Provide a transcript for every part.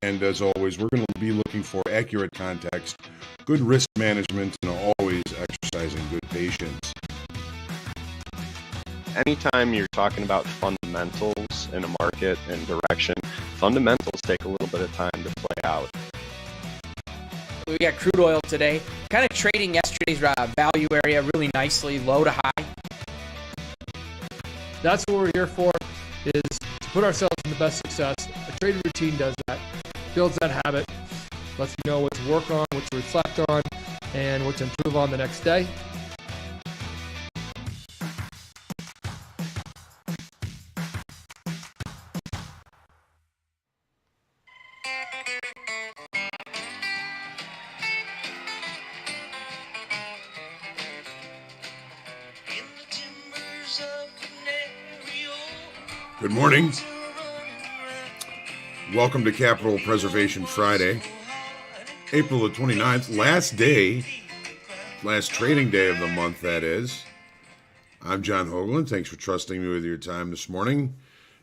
And as always, we're going to be looking for accurate context, good risk management, and always exercising good patience. Anytime you're talking about fundamentals in a market and direction, fundamentals take a little bit of time to play out. We got crude oil today, kind of trading yesterday's value area really nicely, low to high. That's what we're here for, is to put ourselves in the best success. A trading routine does that, builds that habit, lets you know what to work on, what to reflect on, and what to improve on the next day. Good morning. Welcome to Capital Preservation Friday, April the 29th, last trading day of the month, that is. I'm John Hoagland. Thanks for trusting me with your time this morning.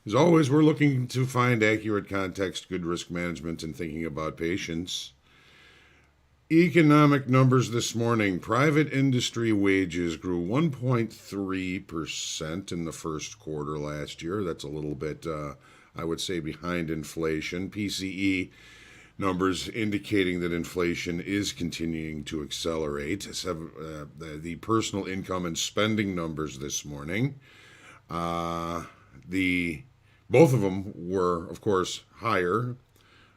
As always, we're looking to find accurate context, good risk management, and thinking about patience. Economic numbers this morning. Private industry wages grew 1.3% in the first quarter last year. That's a little bit, I would say, behind inflation. PCE numbers indicating that inflation is continuing to accelerate. The personal income and spending numbers this morning. Both of them were, of course, higher.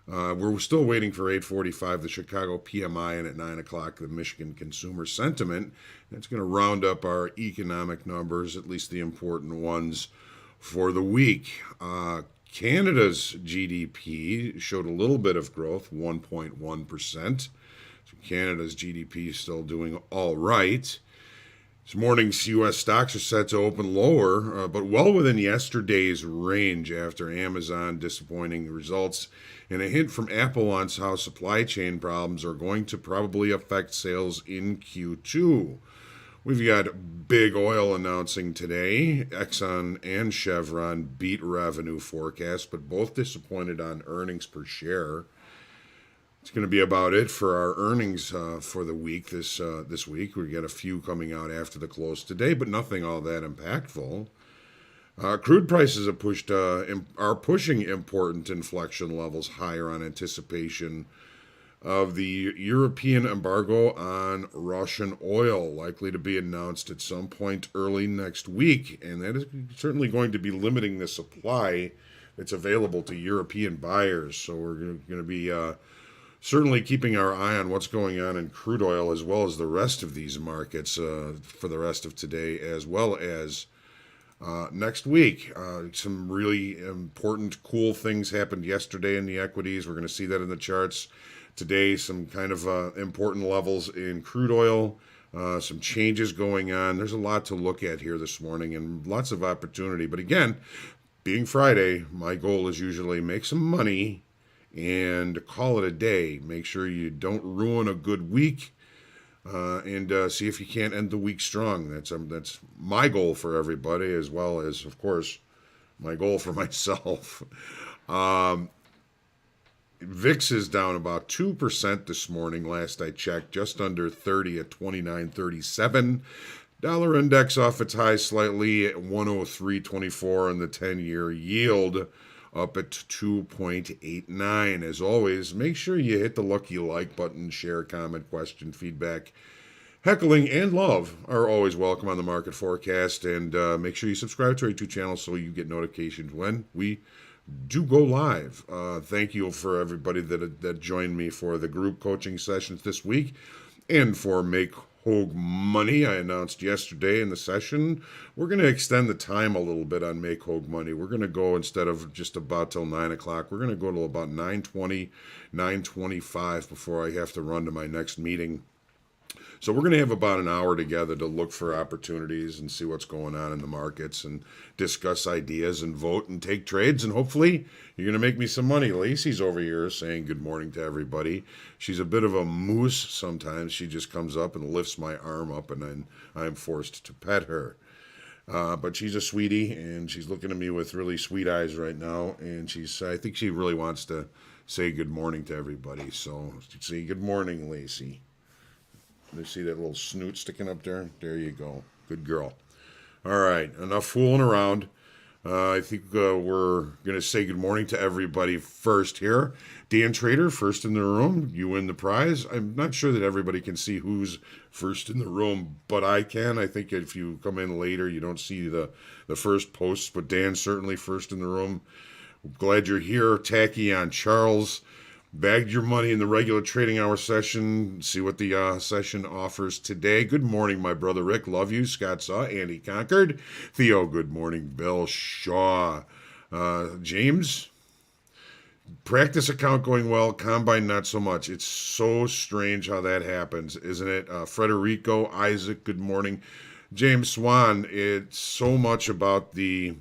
We're still waiting for 8:45, the Chicago PMI, and at 9 o'clock, the Michigan Consumer Sentiment. That's going to round up our economic numbers, at least the important ones, for the week. Canada's GDP showed a little bit of growth, 1.1%. So Canada's GDP is still doing all right. This morning's U.S. stocks are set to open lower, but well within yesterday's range after Amazon disappointing results and a hint from Apple on how supply chain problems are going to probably affect sales in Q2. We've got big oil announcing today. Exxon and Chevron beat revenue forecasts, but both disappointed on earnings per share. It's going to be about it for our earnings for the week this week. We got a few coming out after the close today, but nothing all that impactful. Crude prices are pushing important inflection levels higher on anticipation of the European embargo on Russian oil, likely to be announced at some point early next week, and that is certainly going to be limiting the supply that's available to European buyers. So we're going to be certainly keeping our eye on what's going on in crude oil as well as the rest of these markets for the rest of today as well as next week. Some really important, cool things happened yesterday in the equities. We're going to see that in the charts. Today, some kind of important levels in crude oil, some changes going on. There's a lot to look at here this morning and lots of opportunity. But again, being Friday, my goal is usually make some money and call it a day. Make sure you don't ruin a good week, and see if you can't end the week strong. That's my goal for everybody, as well as, of course, my goal for myself. VIX is down about 2% this morning. Last I checked, just under 30 at 29.37. Dollar index off its high slightly at 103.24, and the 10-year yield up at 2.89. As always, make sure you hit the lucky like button, share, comment, question, feedback. Heckling and love are always welcome on the Market Forecast, and make sure you subscribe to our YouTube channel so you get notifications when we do go live. Thank you for everybody that joined me for the group coaching sessions this week and for Make Hoag Money. I announced yesterday in the session, we're going to extend the time a little bit on Make Hoag Money. We're going to go, instead of just about till 9 o'clock, we're going to go to about 9:20, 9:25 before I have to run to my next meeting. So we're going to have about an hour together to look for opportunities and see what's going on in the markets and discuss ideas and vote and take trades. And hopefully you're going to make me some money. Lacey's over here saying good morning to everybody. She's a bit of a moose sometimes. She just comes up and lifts my arm up, and then I'm forced to pet her. But she's a sweetie, and she's looking at me with really sweet eyes right now. And I think she really wants to say good morning to everybody. So say good morning, Lacey. You see that little snoot sticking up there? There you go. Good girl. All right, enough fooling around. I think we're going to say good morning to everybody first here. Dan Trader, first in the room. You win the prize. I'm not sure that everybody can see who's first in the room, but I can. I think if you come in later, you don't see the first posts, but Dan's certainly first in the room. Glad you're here. Tacky on Charles. Bagged your money in the regular trading hour session. See what the session offers today. Good morning, my brother Rick. Love you. Scott Saw. Andy Concord. Theo, good morning. Bill Shaw. James. Practice account going well. Combine not so much. It's so strange how that happens, isn't it? Frederico. Isaac, good morning. James Swan. It's so much about the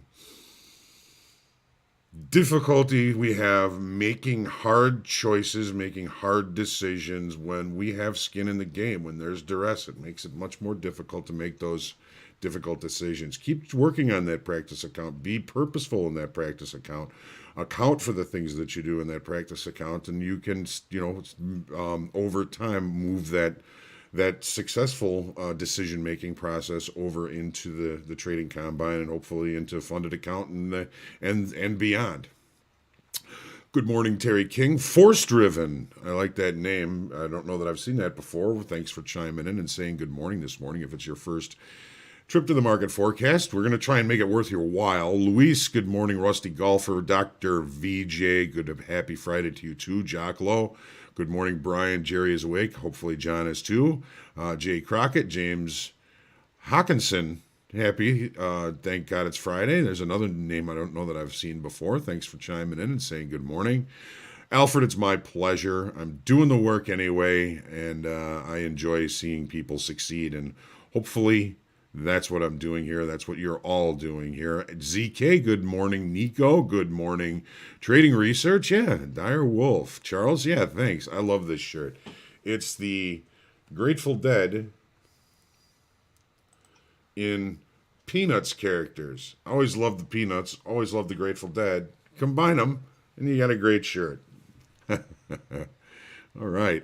difficulty we have making hard choices, making hard decisions when we have skin in the game, when there's duress. It makes it much more difficult to make those difficult decisions. Keep working on that practice account. Be purposeful in that practice account. Account for the things that you do in that practice account, and you can, over time move that successful decision-making process over into the trading combine and hopefully into funded account and beyond. Good morning, Terry King. Force-driven. I like that name. I don't know that I've seen that before. Thanks for chiming in and saying good morning this morning. If it's your first trip to the market forecast, we're going to try and make it worth your while. Luis, good morning. Rusty Golfer. Dr. VJ, happy Friday to you too. Jock Lowe. Good morning, Brian. Jerry is awake. Hopefully John is too. Jay Crockett, James Hawkinson, happy. Thank God it's Friday. There's another name I don't know that I've seen before. Thanks for chiming in and saying good morning. Alfred, it's my pleasure. I'm doing the work anyway, and I enjoy seeing people succeed, and hopefully that's what I'm doing here. That's what you're all doing here. ZK, good morning. Nico, good morning. Trading Research, yeah. Dire Wolf. Charles, yeah, thanks. I love this shirt. It's the Grateful Dead in Peanuts characters. Always love the Peanuts. Always love the Grateful Dead. Combine them, and you got a great shirt. All right.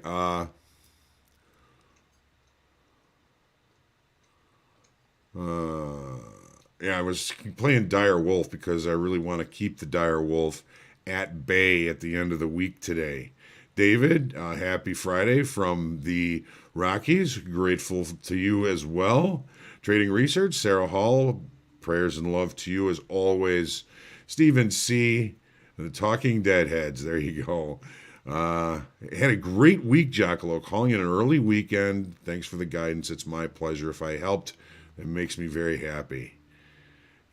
Yeah, I was playing Dire Wolf because I really want to keep the Dire Wolf at bay at the end of the week today. David, happy Friday from the Rockies. Grateful to you as well. Trading Research, Sarah Hall, prayers and love to you as always. Stephen C., the Talking Deadheads, there you go. Had a great week, Jackalo, calling it an early weekend. Thanks for the guidance. It's my pleasure. If I helped, it makes me very happy.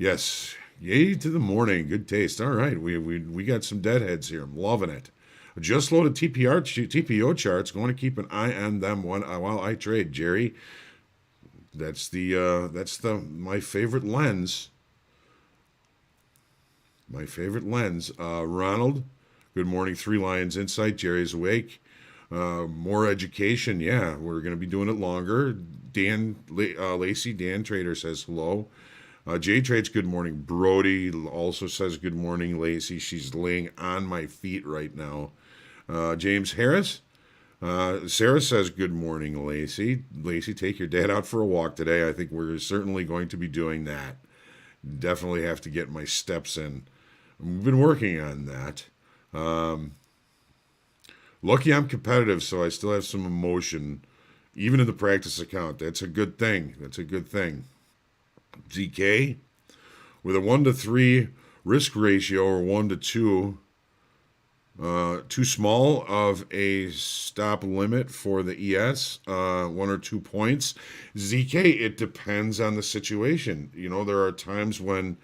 Yes, yay to the morning. Good taste. All right, we got some deadheads here. I'm loving it. Just loaded TPO charts. Going to keep an eye on them while I trade, Jerry. That's my favorite lens. My favorite lens. Ronald, good morning. Three Lions Insight. Jerry's awake. More education. Yeah, we're going to be doing it longer. Dan Lacey, Dan Trader says hello. Jay Trades, good morning. Brody also says good morning, Lacey. She's laying on my feet right now. James Harris. Sarah says good morning, Lacey. Lacey, take your dad out for a walk today. I think we're certainly going to be doing that. Definitely have to get my steps in. We've been working on that. Lucky I'm competitive, so I still have some emotion, even in the practice account. That's a good thing. ZK, with a 1-to-3 risk ratio or 1-to-2, too small of a stop limit for the ES, 1 or 2 points. ZK, it depends on the situation. There are times when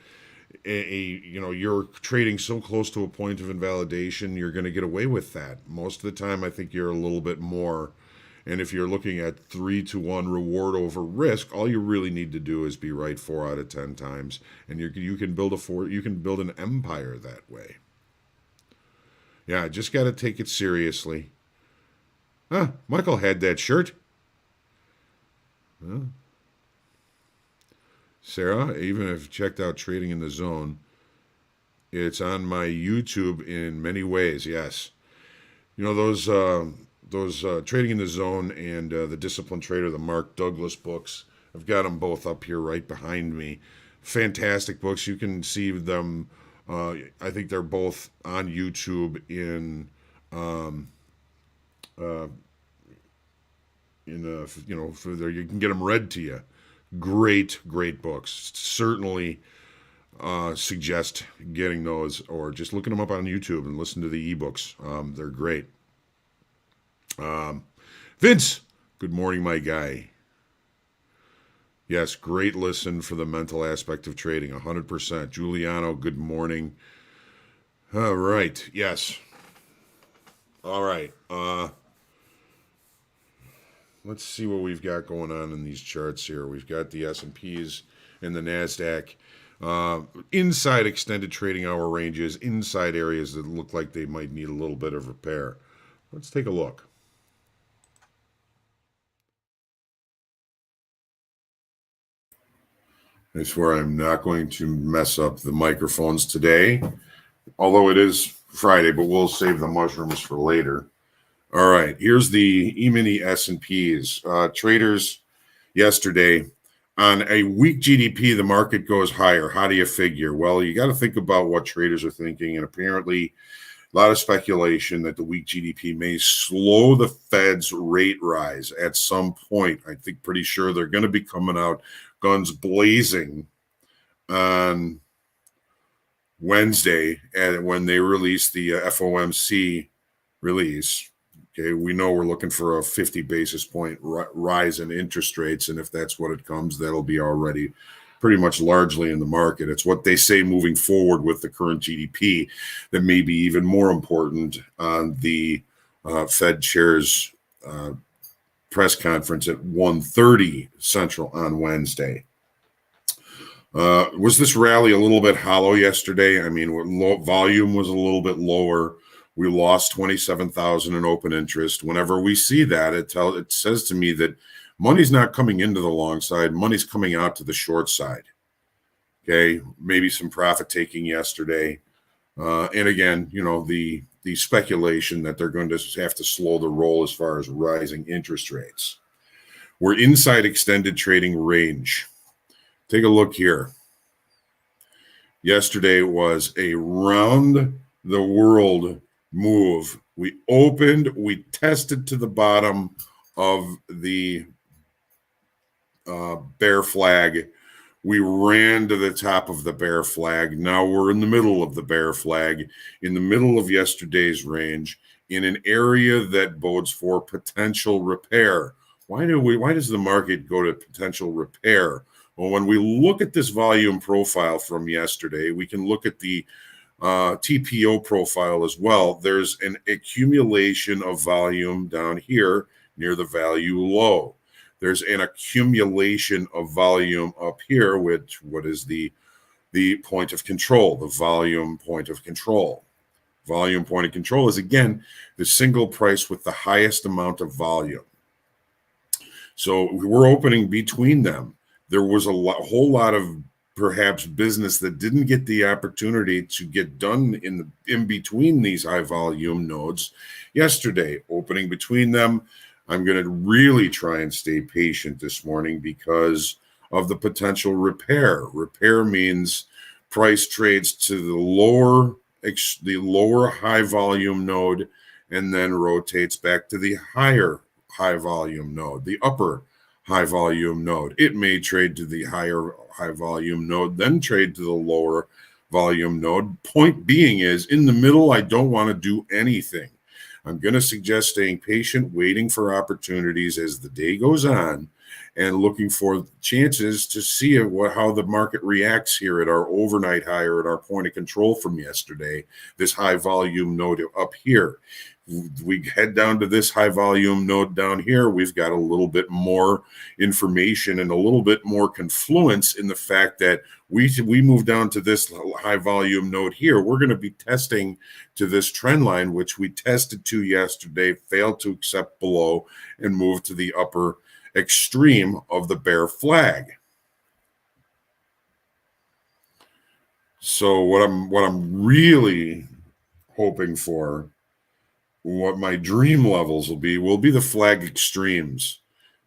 you're trading so close to a point of invalidation, you're going to get away with that. Most of the time, I think you're a little bit more. And if you're looking at 3-to-1 reward over risk, all you really need to do is be right 4 out of 10 times, and you can build an empire that way. Yeah, just got to take it seriously. Michael had that shirt. Sarah, even if you checked out Trading in the Zone, it's on my YouTube in many ways. Yes, you know those Trading in the Zone and the Disciplined Trader, the Mark Douglas books. I've got them both up here right behind me. Fantastic books. You can see them. I think they're both on YouTube um, uh, for there you can get them read to you. Great, great books. Certainly suggest getting those or just looking them up on YouTube and listen to the ebooks. They're great. Vince, good morning, my guy. Yes, great listen for the mental aspect of trading, 100%. Giuliano, good morning. All right, yes. All right. Let's see what we've got going on in these charts here. We've got the S&Ps and the Nasdaq. Inside extended trading hour ranges, inside areas that look like they might need a little bit of repair. Let's take a look. I swear I'm not going to mess up the microphones today, although it is Friday, but we'll save the mushrooms for later. All right, here's the E-mini S&Ps. Traders yesterday, on a weak GDP, the market goes higher. How do you figure? Well, you got to think about what traders are thinking, and apparently a lot of speculation that the weak GDP may slow the Fed's rate rise at some point. I think pretty sure they're going to be coming out guns blazing on Wednesday, and when they release the FOMC release. Okay, we know we're looking for a 50 basis point rise in interest rates, and if that's what it comes, that'll be already pretty much largely in the market. It's what they say moving forward with the current GDP that may be even more important on the Fed chair's press conference at 1:30 Central on Wednesday. Was this rally a little bit hollow yesterday? I mean, volume was a little bit lower. We lost 27,000 in open interest. Whenever we see that, it says to me that money's not coming into the long side. Money's coming out to the short side. Okay, maybe some profit taking yesterday. And again, you know, the speculation that they're going to have to slow the roll as far as rising interest rates. We're inside extended trading range. Take a look here. Yesterday was a round the world move. We opened, we tested to the bottom of the bear flag. We ran to the top of the bear flag. Now we're in the middle of the bear flag, in the middle of yesterday's range, in an area that bodes for potential repair. Why does the market go to potential repair? Well, when we look at this volume profile from yesterday, we can look at the TPO profile as well. There's an accumulation of volume down here near the value low. There's an accumulation of volume up here, which what is the point of control, the volume point of control. Volume point of control is, again, the single price with the highest amount of volume. So we're opening between them. There was a whole lot of perhaps business that didn't get the opportunity to get done in between these high volume nodes yesterday. Opening between them, I'm going to really try and stay patient this morning because of the potential repair. Repair means price trades to the lower high volume node and then rotates back to the higher high volume node, the upper high volume node. It may trade to the higher high volume node, then trade to the lower volume node. Point being is, in the middle, I don't want to do anything. I'm going to suggest staying patient, waiting for opportunities as the day goes on, and looking for chances to see how the market reacts here at our overnight high or at our point of control from yesterday, this high volume node up here. We head down to this high volume node down here. We've got a little bit more information and a little bit more confluence in the fact that we move down to this high volume node here. We're going to be testing to this trend line, which we tested to yesterday, failed to accept below, and moved to the upper extreme of the bear flag. So what I'm really hoping for, what my dream levels will be the flag extremes.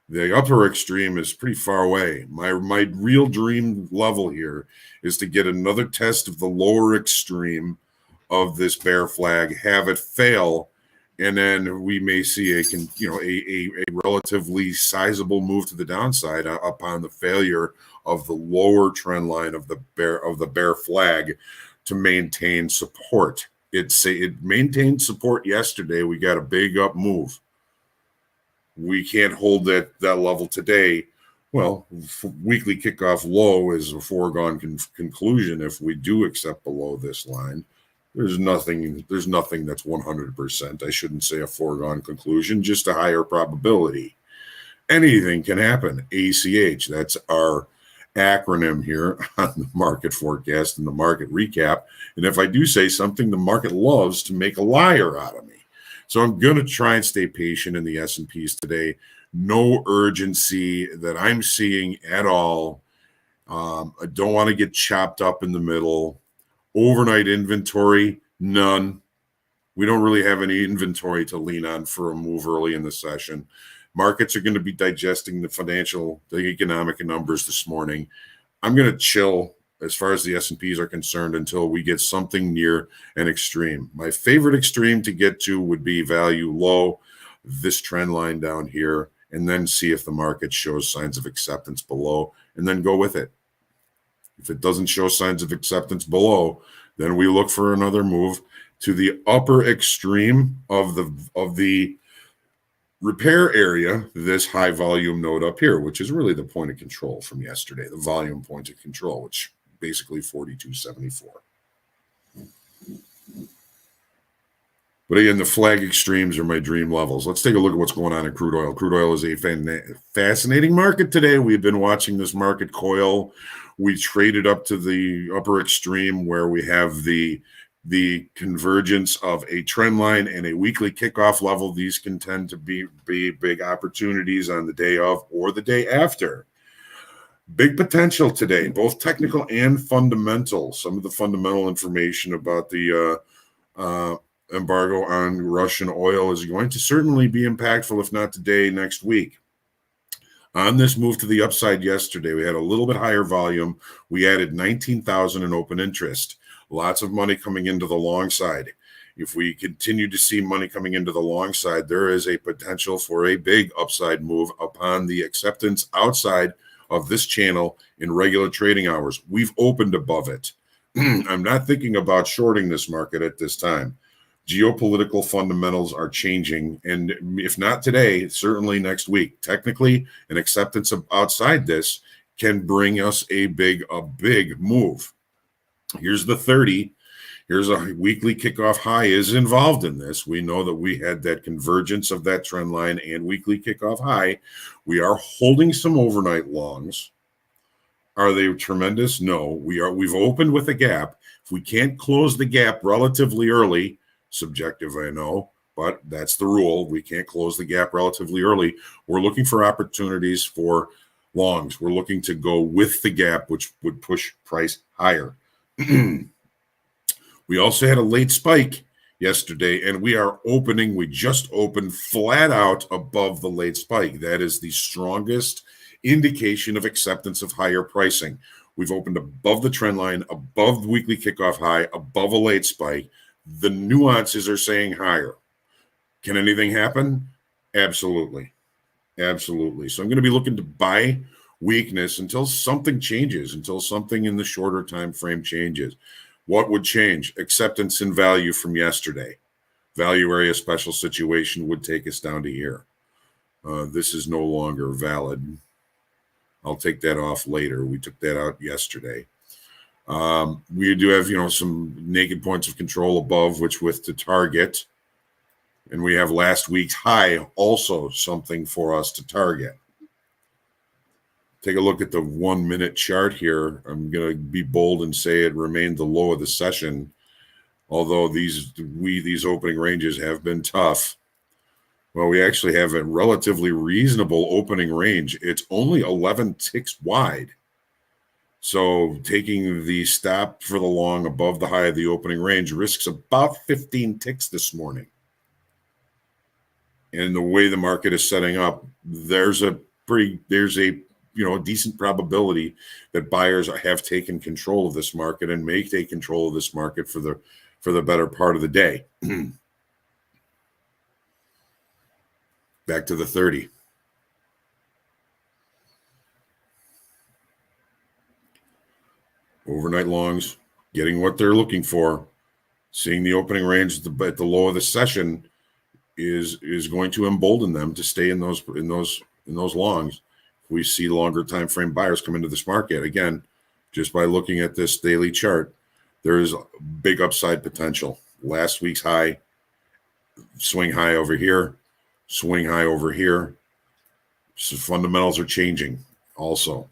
The upper extreme is pretty far away. My real dream level here is to get another test of the lower extreme of this bear flag, have it fail, and then we may see a relatively sizable move to the downside upon the failure of the lower trend line of the bear flag to maintain support. It maintained support yesterday. We got a big up move. We can't hold that level today. Well, weekly kickoff low is a foregone conclusion if we do accept below this line. There's nothing that's 100%. I shouldn't say a foregone conclusion, just a higher probability. Anything can happen. ACH, that's our acronym here on the market forecast and the market recap. And if I do say something, the market loves to make a liar out of me. So I'm going to try and stay patient in the S&Ps today. No urgency that I'm seeing at all. I don't want to get chopped up in the middle. Overnight inventory, none. We don't really have any inventory to lean on for a move early in the session. Markets are going to be digesting the economic numbers this morning. I'm going to chill as far as the S&Ps are concerned until we get something near an extreme. My favorite extreme to get to would be value low, this trend line down here, and then see if the market shows signs of acceptance below, and then go with it. If it doesn't show signs of acceptance below, then we look for another move to the upper extreme of the repair area, this high volume node up here, which is really the point of control from yesterday, the volume point of control, which basically 42.74. But again, the flag extremes are my dream levels. Let's take a look at what's going on in crude oil. Crude oil is a fascinating market today. We've been watching this market coil. We traded up to the upper extreme where we have the convergence of a trend line and a weekly kickoff level. These can tend to be big opportunities on the day of or the day after. Big potential today, both technical and fundamental. Some of the fundamental information about the embargo on Russian oil is going to certainly be impactful, if not today, next week. On this move to the upside yesterday, we had a little bit higher volume. We added 19,000 in open interest. Lots of money coming into the long side. If we continue to see money coming into the long side, there is a potential for a big upside move upon the acceptance outside of this channel in regular trading hours. We've opened above it. I'm not thinking about shorting this market at this time. Geopolitical fundamentals are changing, and if not today, certainly next week. Technically, an acceptance of outside this can bring us a big move. Here's the 30. Here's a weekly kickoff high is involved in this. We know that we had that convergence of that trend line and weekly kickoff high. We are holding some overnight longs. Are they tremendous? No. We've opened with a gap. If we can't close the gap relatively early, subjective, I know, but that's the rule. We can't close the gap relatively early. We're looking for opportunities for longs. We're looking to go with the gap, which would push price higher. We also had a late spike yesterday, and we just opened flat out above the late spike. That is the strongest indication of acceptance of higher pricing. We've opened above the trend line, above the weekly kickoff high, above a late spike. The nuances are saying higher. Can anything happen? Absolutely. Absolutely. So I'm going to be looking to buy weakness until something changes, until something in the shorter time frame changes. What would change? Acceptance and value from yesterday. Value area special situation would take us down to here. This is no longer valid. I'll take that off later. We took that out yesterday. We do have, some naked points of control above, which with to target. And we have last week's high, also something for us to target. Take a look at the 1 minute chart here. I'm going to be bold and say it remained the low of the session, although these opening ranges have been tough. Well, we actually have a relatively reasonable opening range. It's only 11 ticks wide. So taking the stop for the long above the high of the opening range risks about 15 ticks this morning. And the way the market is setting up, there's a decent probability that buyers have taken control of this market and may take control of this market for the better part of the day. Back to the 30. Overnight longs getting what they're looking for. Seeing the opening range at the low of the session is going to embolden them to stay in those longs. We see longer time frame buyers come into this market again, just by looking at this daily chart. There is big upside potential. Last week's high, swing high over here, swing high over here. So fundamentals are changing also.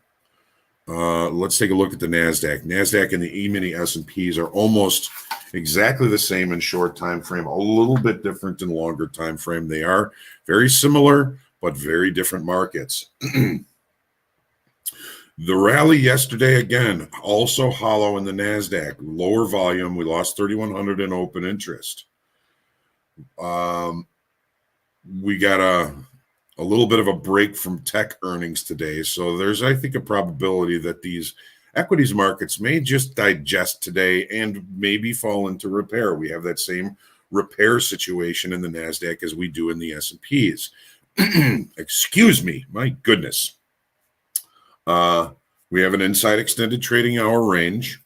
Let's take a look at the Nasdaq. Nasdaq and the E-mini S&Ps are almost exactly the same in short time frame, a little bit different in longer time frame. They are very similar, but very different markets. The rally yesterday, again, also hollow in the Nasdaq. Lower volume. We lost 3,100 in open interest. We got a little bit of a break from tech earnings today. So there's, I think, a probability that these equities markets may just digest today and maybe fall into repair. We have that same repair situation in the Nasdaq as we do in the S&Ps. Excuse me, my goodness. We have an inside extended trading hour range.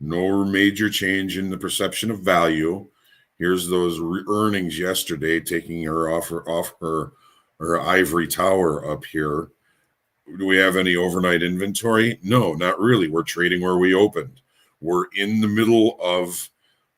No major change in the perception of value. Here's those earnings yesterday, taking her off her ivory tower up here. Do we have any overnight inventory? No, not really. We're trading where we opened. We're in the middle of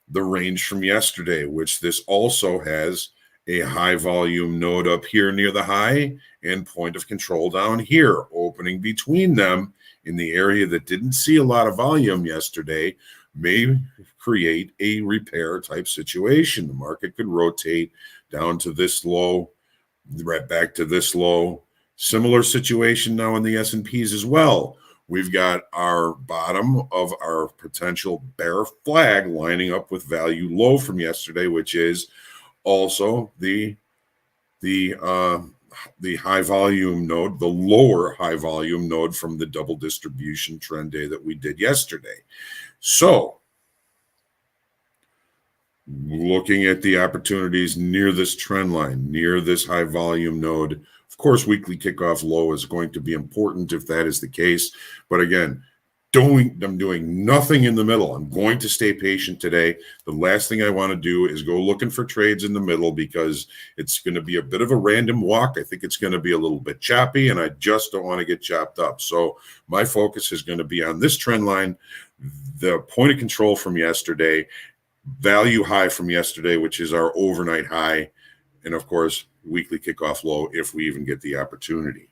the range from yesterday, which this also has a high volume node up here near the high and point of control down here, opening between them in the area that didn't see a lot of volume yesterday, may create a repair type situation. The market could rotate down to this low, right back to this low. Similar situation now in the S&Ps as well. We've got our bottom of our potential bear flag lining up with value low from yesterday, which is also the high volume node, the lower high volume node from the double distribution trend day that we did yesterday. So looking at the opportunities near this trend line, near this high volume node, of course, weekly kickoff low is going to be important if that is the case. But again, I'm doing nothing in the middle. I'm going to stay patient today. The last thing I want to do is go looking for trades in the middle because it's going to be a bit of a random walk. I think it's going to be a little bit choppy, and I just don't want to get chopped up. So my focus is going to be on this trend line, the point of control from yesterday, value high from yesterday, which is our overnight high, and of course, weekly kickoff low if we even get the opportunity.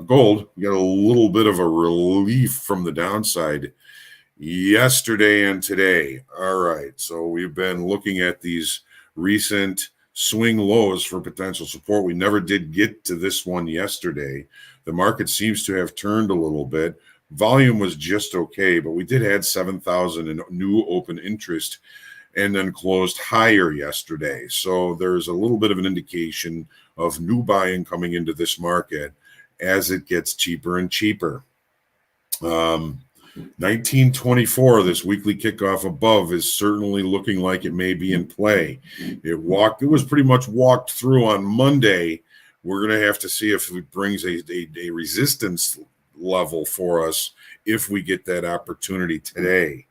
Gold, we got a little bit of a relief from the downside yesterday and today. All right, so we've been looking at these recent swing lows for potential support. We never did get to this one yesterday. The market seems to have turned a little bit. Volume was just okay, but we did add 7,000 in new open interest and then closed higher yesterday. So there's a little bit of an indication of new buying coming into this market as it gets cheaper and cheaper. 1924, this weekly kickoff above, is certainly looking like it may be in play. It was pretty much walked through on Monday. We're going to have to see if it brings a resistance level for us if we get that opportunity today.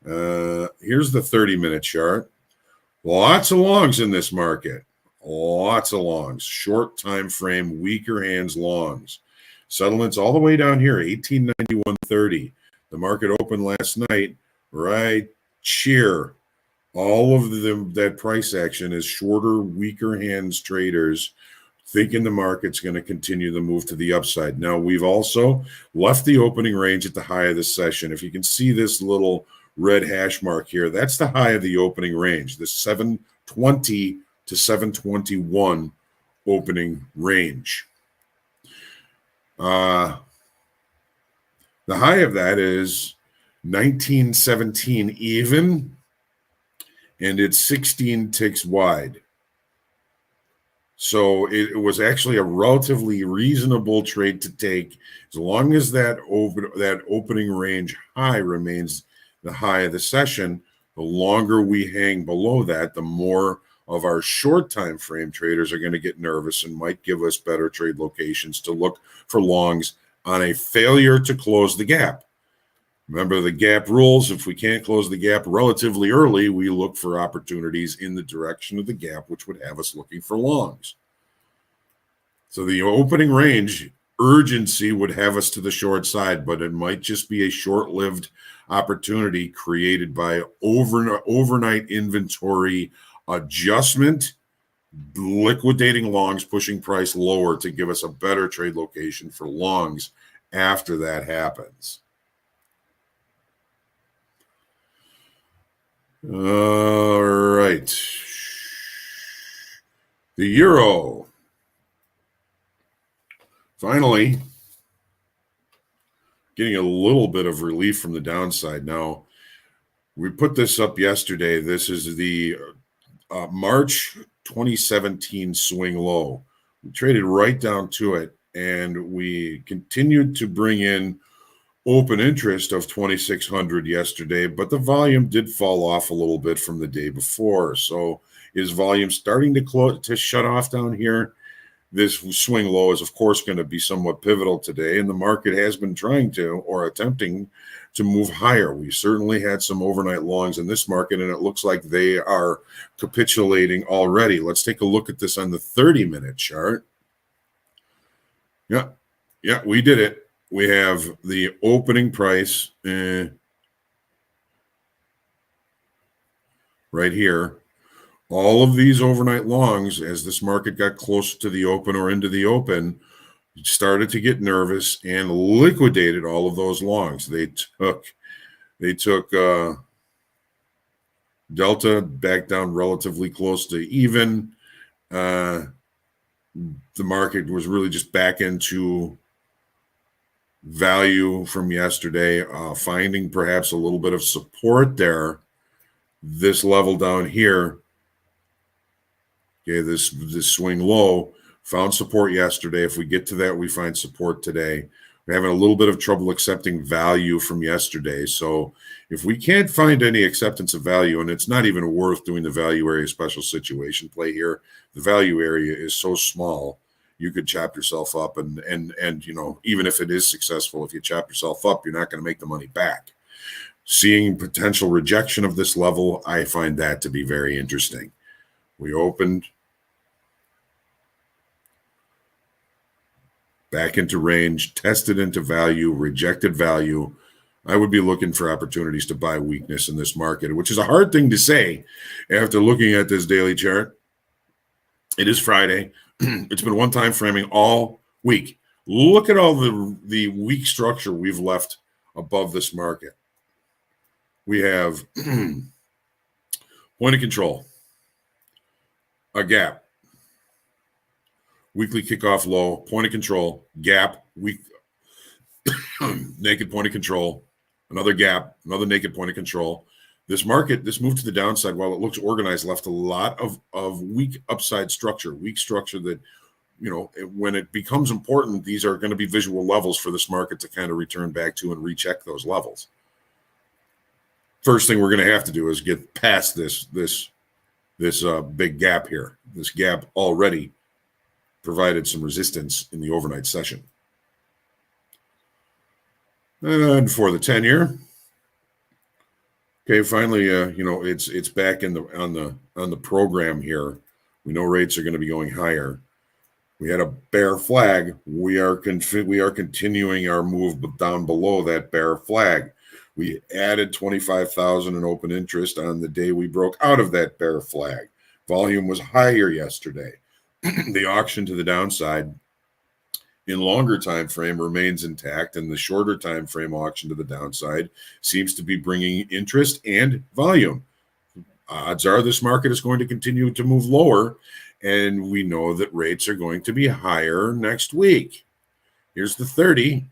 Here's the 30-minute chart. Lots of longs in this market. Lots of longs. Short time frame, weaker hands longs. Settlements all the way down here, 1891.30. The market opened last night right here. All of that price action is shorter, weaker hands traders thinking the market's going to continue the move to the upside. Now, we've also left the opening range at the high of the session. If you can see this little red hash mark here, that's the high of the opening range, the 720 to 721 opening range. The high of that is 1917 even, and it's 16 ticks wide. So it was actually a relatively reasonable trade to take as long as that opening range high remains the high of the session. The longer we hang below that, the more of our short time frame traders are going to get nervous and might give us better trade locations to look for longs on a failure to close the gap. Remember the gap rules. If we can't close the gap relatively early, we look for opportunities in the direction of the gap, which would have us looking for longs. So the opening range urgency would have us to the short side, but it might just be a short-lived opportunity created by overnight inventory adjustment, liquidating longs, pushing price lower to give us a better trade location for longs after that happens. All right. The euro. Finally, getting a little bit of relief from the downside. Now, we put this up yesterday. This is the March 2017 swing low. We traded right down to it, and we continued to bring in open interest of 2,600 yesterday, but the volume did fall off a little bit from the day before. So is volume starting to shut off down here? This swing low is, of course, going to be somewhat pivotal today, and the market has been trying to or attempting to move higher. We certainly had some overnight longs in this market, and it looks like they are capitulating already. Let's take a look at this on the 30-minute chart. Yeah, we did it. We have the opening price right here. All of these overnight longs, as this market got closer to the open or into the open, started to get nervous and liquidated all of those longs. They took Delta back down relatively close to even. The market was really just back into value from yesterday, finding perhaps a little bit of support there. This level down here, okay, this swing low found support yesterday. If we get to that, we find support today. We're having a little bit of trouble accepting value from yesterday. So if we can't find any acceptance of value, and it's not even worth doing the value area special situation play here, the value area is so small, you could chop yourself up, and you know, even if it is successful, if you chop yourself up, you're not going to make the money back. Seeing potential rejection of this level, I find that to be very interesting. We opened back into range, tested into value, rejected value. I would be looking for opportunities to buy weakness in this market, which is a hard thing to say after looking at this daily chart. It is Friday. It's been one time framing all week. Look at all the weak structure we've left above this market. We have point of control, a gap, weekly kickoff low, point of control, gap, weak, naked point of control, another gap, another naked point of control. This market, this move to the downside, while it looks organized, left a lot of weak upside structure, weak structure that, you know, when it becomes important, these are going to be visual levels for this market to kind of return back to and recheck those levels. First thing we're going to have to do is get past this big gap here. This gap already provided some resistance in the overnight session. And for the 10-year, okay, finally, you know, it's back in on the program here. We know rates are going to be going higher. We had a bear flag. We are continuing our move down below that bear flag. We added 25,000 in open interest on the day we broke out of that bear flag. Volume was higher yesterday. The auction to the downside in longer time frame remains intact, and the shorter time frame auction to the downside seems to be bringing interest and volume. Odds are this market is going to continue to move lower, and we know that rates are going to be higher next week. Here's the 30.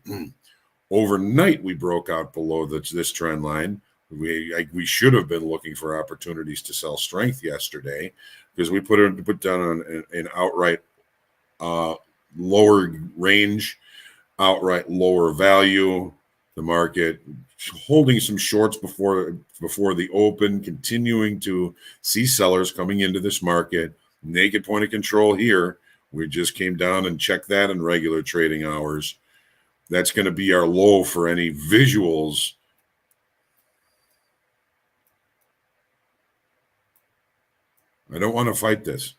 Overnight, we broke out below this trend line. We should have been looking for opportunities to sell strength yesterday because we put down an outright lower range, outright lower value. The market holding some shorts before the open, continuing to see sellers coming into this market. Naked point of control here. We just came down and checked that in regular trading hours. That's going to be our low for any visuals. I don't want to fight this.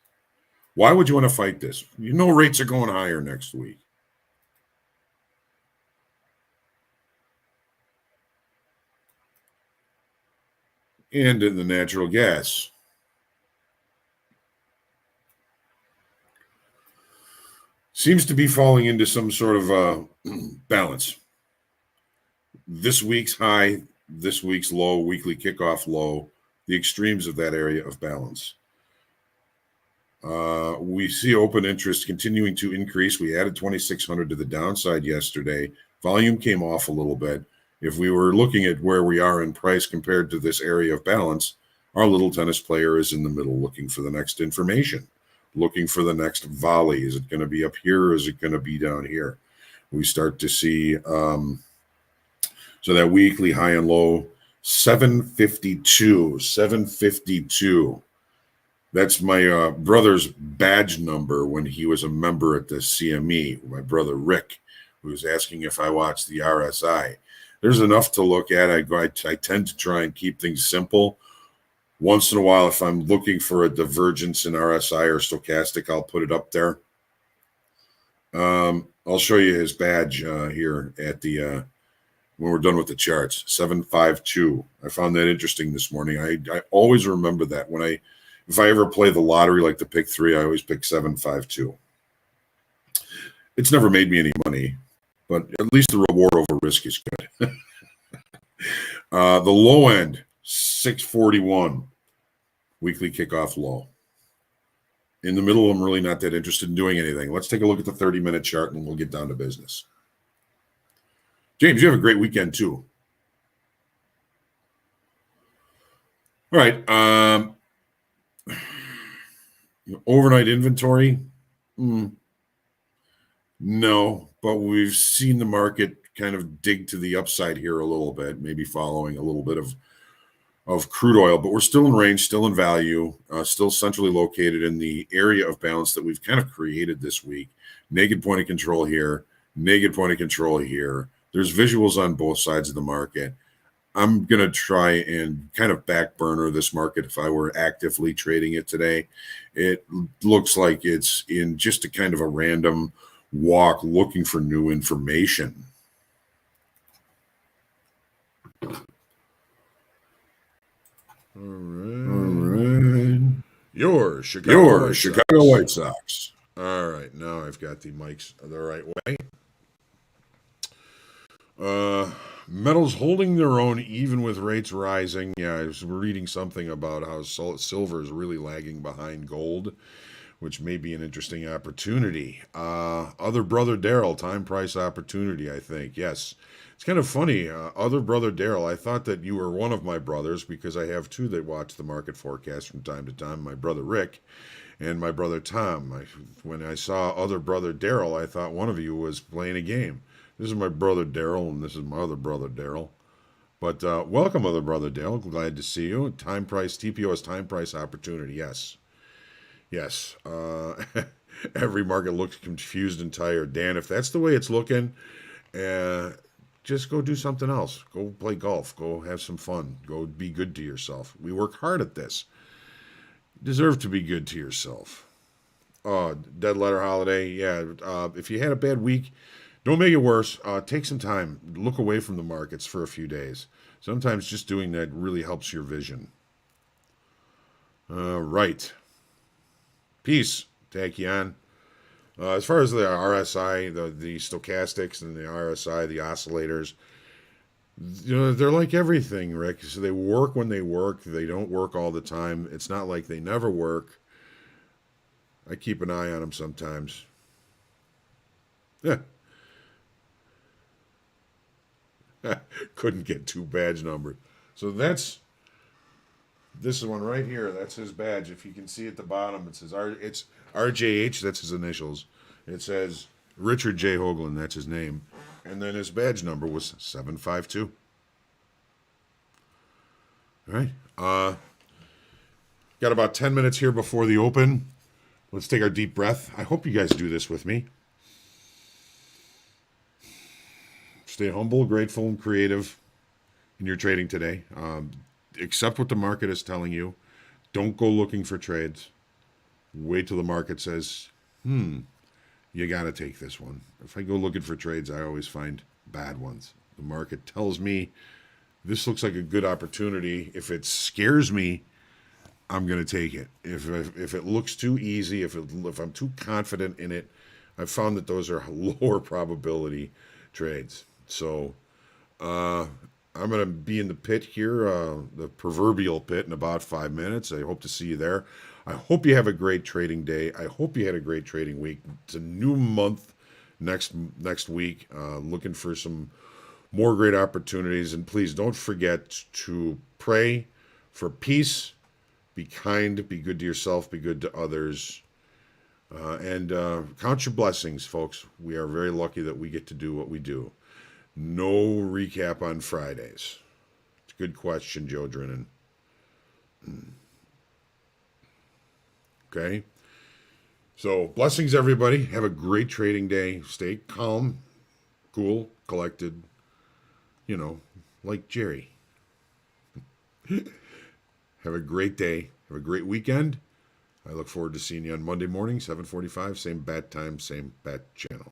Why would you want to fight this? You know rates are going higher next week. And in the natural gas. Seems to be falling into some sort of balance. This week's high, this week's low, weekly kickoff low, the extremes of that area of balance. We see open interest continuing to increase. We added 2,600 to the downside yesterday. Volume came off a little bit. If we were looking at where we are in price compared to this area of balance, our little tennis player is in the middle looking for the next information, looking for the next volley. Is it going to be up here or is it going to be down here? We start to see, so that weekly high and low, 752. That's my brother's badge number when he was a member at the CME, my brother Rick, who was asking if I watched the RSI. There's enough to look at. I tend to try and keep things simple. Once in a while, if I'm looking for a divergence in RSI or stochastic, I'll put it up there. I'll show you his badge here at the when we're done with the charts. 752. I found that interesting this morning. I always remember that if I ever play the lottery, like the pick 3, I always pick 752. It's never made me any money, but at least the reward over risk is good. The low end, 641, weekly kickoff low. In the middle, I'm really not that interested in doing anything. Let's take a look at the 30-minute chart and we'll get down to business. James, you have a great weekend too. All right. Overnight inventory? No, but we've seen the market kind of dig to the upside here a little bit, maybe following a little bit of crude oil, but we're still in range, still in value, still centrally located in the area of balance that we've kind of created this week. Naked point of control here, naked point of control here. There's visuals on both sides of the market. I'm going to try and kind of back burner this market if I were actively trading it today. It looks like it's in just a kind of a random walk looking for new information. All right. Your Chicago White Sox. All right. Now I've got the mics the right way. Metals holding their own even with rates rising. Yeah, I was reading something about how silver is really lagging behind gold, which may be an interesting opportunity. Other brother Daryl, time price opportunity, I think. Yes. It's kind of funny. Other brother Daryl, I thought that you were one of my brothers because I have two that watch the market forecast from time to time, my brother Rick and my brother Tom. When I saw other brother Daryl, I thought one of you was playing a game. This is my brother Daryl, and this is my other brother Daryl. But welcome, other brother Daryl. Glad to see you. Time price, TPO is time price opportunity. Yes. Yes. Every market looks confused and tired. Dan, if that's the way it's looking, just go do something else. Go play golf. Go have some fun. Go be good to yourself. We work hard at this. You deserve to be good to yourself. Dead letter holiday. Yeah. If you had a bad week, don't make it worse. Take some time. Look away from the markets for a few days. Sometimes just doing that really helps your vision. Right. Peace, Tachyon. As far as the RSI, the stochastics and the RSI, the oscillators, they're like everything, Rick. So they work when they work. They don't work all the time. It's not like they never work. I keep an eye on them sometimes. Yeah. Couldn't get two badge numbers. So that's this one right here. That's his badge. If you can see at the bottom, it says it's RJH. That's his initials. It says Richard J. Hoagland. That's his name. And then his badge number was 752. All right. Got about 10 minutes here before the open. Let's take our deep breath. I hope you guys do this with me. Stay humble, grateful, and creative in your trading today. Accept what the market is telling you. Don't go looking for trades. Wait till the market says, you got to take this one. If I go looking for trades, I always find bad ones. The market tells me this looks like a good opportunity. If it scares me, I'm going to take it. If it looks too easy, if I'm too confident in it, I've found that those are lower probability trades. So I'm going to be in the pit here, the proverbial pit, in about 5 minutes. I hope to see you there. I hope you have a great trading day. I hope you had a great trading week. It's a new month next week. Looking for some more great opportunities. And please don't forget to pray for peace. Be kind. Be good to yourself. Be good to others. And count your blessings, folks. We are very lucky that we get to do what we do. No recap on Fridays. It's a good question, Joe Drennan. Okay. So, blessings, everybody. Have a great trading day. Stay calm, cool, collected. You know, like Jerry. Have a great day. Have a great weekend. I look forward to seeing you on Monday morning, 7:45, same bat time, same bat channel.